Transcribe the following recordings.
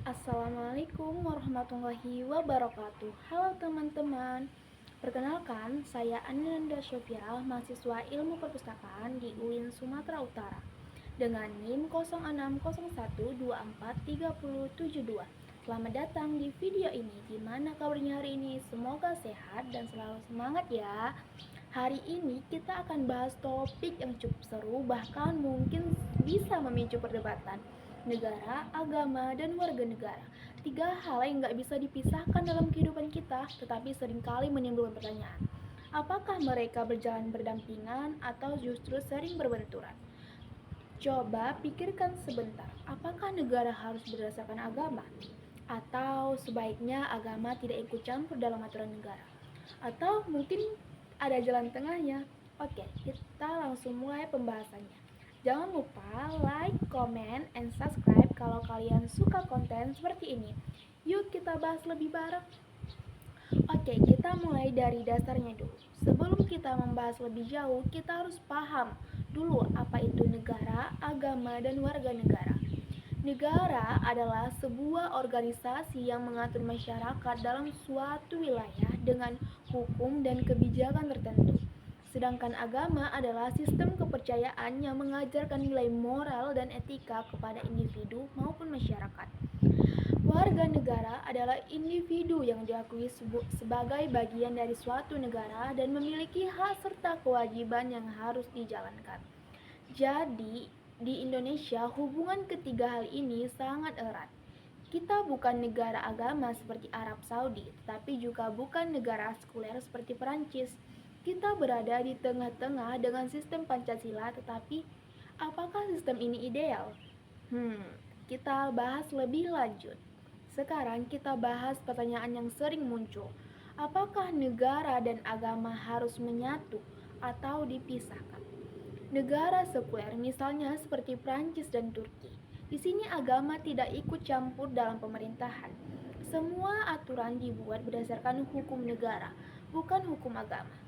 Assalamualaikum warahmatullahi wabarakatuh. Halo teman-teman. Perkenalkan, saya Ananda Syofia, mahasiswa Ilmu Perpustakaan di UIN Sumatera Utara dengan NIM 0601243072. Selamat datang di video ini. Gimana kabarnya hari ini? Semoga sehat dan selalu semangat ya. Hari ini kita akan bahas topik yang cukup seru, bahkan mungkin bisa memicu perdebatan. Negara, agama, dan warga negara. Tiga hal yang nggak bisa dipisahkan dalam kehidupan kita, tetapi seringkali menimbulkan pertanyaan. Apakah mereka berjalan berdampingan atau justru sering berbenturan? Coba pikirkan sebentar, apakah negara harus berdasarkan agama? Atau sebaiknya agama tidak ikut campur dalam aturan negara? Atau mungkin ada jalan tengahnya? Oke, kita langsung mulai pembahasannya. Jangan lupa like, comment, and subscribe kalau kalian suka konten seperti ini. Yuk kita bahas lebih bareng. Oke, kita mulai dari dasarnya dulu. Sebelum kita membahas lebih jauh, kita harus paham dulu apa itu negara, agama, dan warga negara. Negara adalah sebuah organisasi yang mengatur masyarakat dalam suatu wilayah dengan hukum dan kebijakan tertentu. Sedangkan agama adalah sistem kepercayaan yang mengajarkan nilai moral dan etika kepada individu maupun masyarakat. Warga negara adalah individu yang diakui sebagai bagian dari suatu negara dan memiliki hak serta kewajiban yang harus dijalankan. Jadi, di Indonesia hubungan ketiga hal ini sangat erat. Kita bukan negara agama seperti Arab Saudi, tetapi juga bukan negara sekuler seperti Perancis. Kita berada di tengah-tengah dengan sistem Pancasila, tetapi apakah sistem ini ideal? Kita bahas lebih lanjut. Sekarang kita bahas pertanyaan yang sering muncul. Apakah negara dan agama harus menyatu atau dipisahkan? Negara sekuler misalnya seperti Prancis dan Turki. Di sini agama tidak ikut campur dalam pemerintahan. Semua aturan dibuat berdasarkan hukum negara, bukan hukum agama.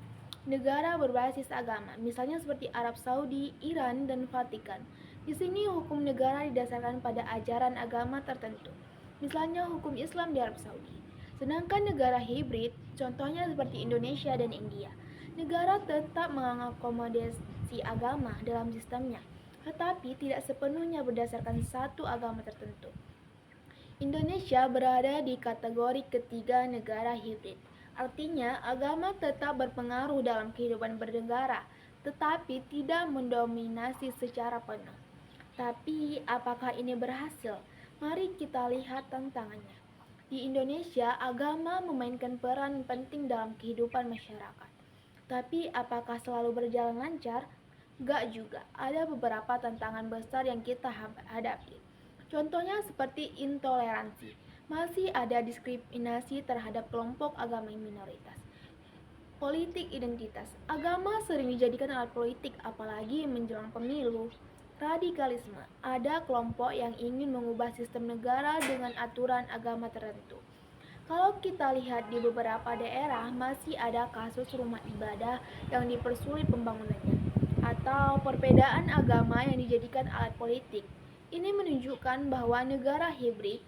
Negara berbasis agama, misalnya seperti Arab Saudi, Iran, dan Vatikan. Di sini hukum negara didasarkan pada ajaran agama tertentu, misalnya hukum Islam di Arab Saudi. Sedangkan negara hibrid, contohnya seperti Indonesia dan India, negara tetap mengakomodasi agama dalam sistemnya, tetapi tidak sepenuhnya berdasarkan satu agama tertentu. Indonesia berada di kategori ketiga negara hibrid. Artinya, agama tetap berpengaruh dalam kehidupan bernegara, tetapi tidak mendominasi secara penuh. Tapi, apakah ini berhasil? Mari kita lihat tantangannya. Di Indonesia, agama memainkan peran penting dalam kehidupan masyarakat. Tapi, apakah selalu berjalan lancar? Gak juga, ada beberapa tantangan besar yang kita hadapi. Contohnya seperti intoleransi. Masih ada diskriminasi terhadap kelompok agama minoritas. Politik identitas. Agama sering dijadikan alat politik apalagi menjelang pemilu. Radikalisme. Ada kelompok yang ingin mengubah sistem negara dengan aturan agama tertentu. Kalau kita lihat di beberapa daerah masih ada kasus rumah ibadah yang dipersulit pembangunannya atau perbedaan agama yang dijadikan alat politik. Ini menunjukkan bahwa negara hibrid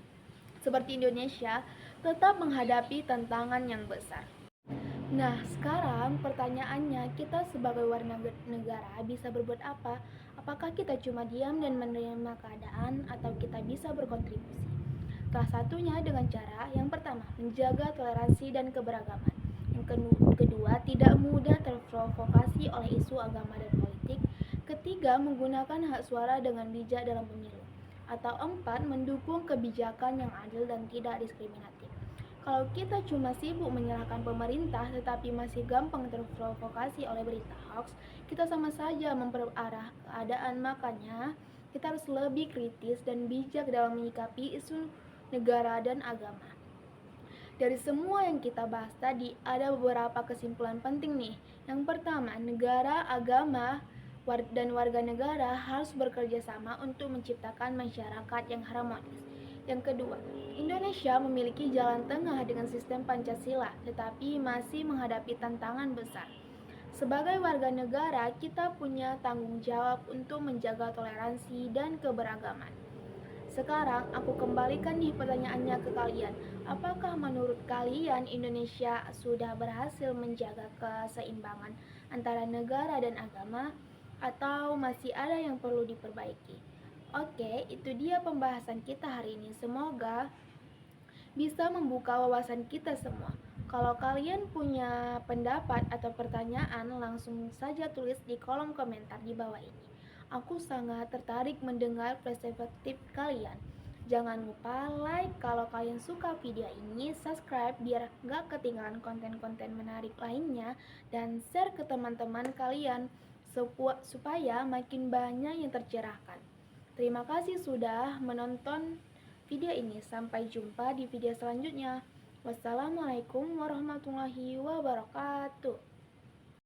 seperti Indonesia tetap menghadapi tantangan yang besar. Nah, sekarang pertanyaannya, kita sebagai warga negara bisa berbuat apa? Apakah kita cuma diam dan menerima keadaan atau kita bisa berkontribusi? Salah satunya dengan cara yang pertama, menjaga toleransi dan keberagaman. Yang kedua, tidak mudah terprovokasi oleh isu agama dan politik. Ketiga, menggunakan hak suara dengan bijak dalam pemilu. Atau empat, mendukung kebijakan yang adil dan tidak diskriminatif. Kalau kita cuma sibuk menyalahkan pemerintah tetapi masih gampang terprovokasi oleh berita hoax, kita sama saja memperarah keadaan. Makanya, kita harus lebih kritis dan bijak dalam menyikapi isu negara dan agama. Dari semua yang kita bahas tadi, ada beberapa kesimpulan penting nih. Yang pertama, negara, agama, dan warga negara harus bekerja sama untuk menciptakan masyarakat yang harmonis. Yang kedua, Indonesia memiliki jalan tengah dengan sistem Pancasila, tetapi masih menghadapi tantangan besar. Sebagai warga negara, kita punya tanggung jawab untuk menjaga toleransi dan keberagaman. Sekarang aku kembalikan nih pertanyaannya ke kalian. Apakah menurut kalian Indonesia sudah berhasil menjaga keseimbangan antara negara dan agama atau masih ada yang perlu diperbaiki? Oke, itu dia pembahasan kita hari ini. Semoga bisa membuka wawasan kita semua. Kalau kalian punya pendapat atau pertanyaan, langsung saja tulis di kolom komentar di bawah ini. Aku sangat tertarik mendengar perspektif kalian. Jangan lupa like kalau kalian suka video ini, subscribe biar gak ketinggalan konten-konten menarik lainnya, dan share ke teman-teman kalian supaya makin banyak yang tercerahkan. Terima kasih sudah menonton video ini. Sampai jumpa di video selanjutnya. Wassalamualaikum warahmatullahi wabarakatuh.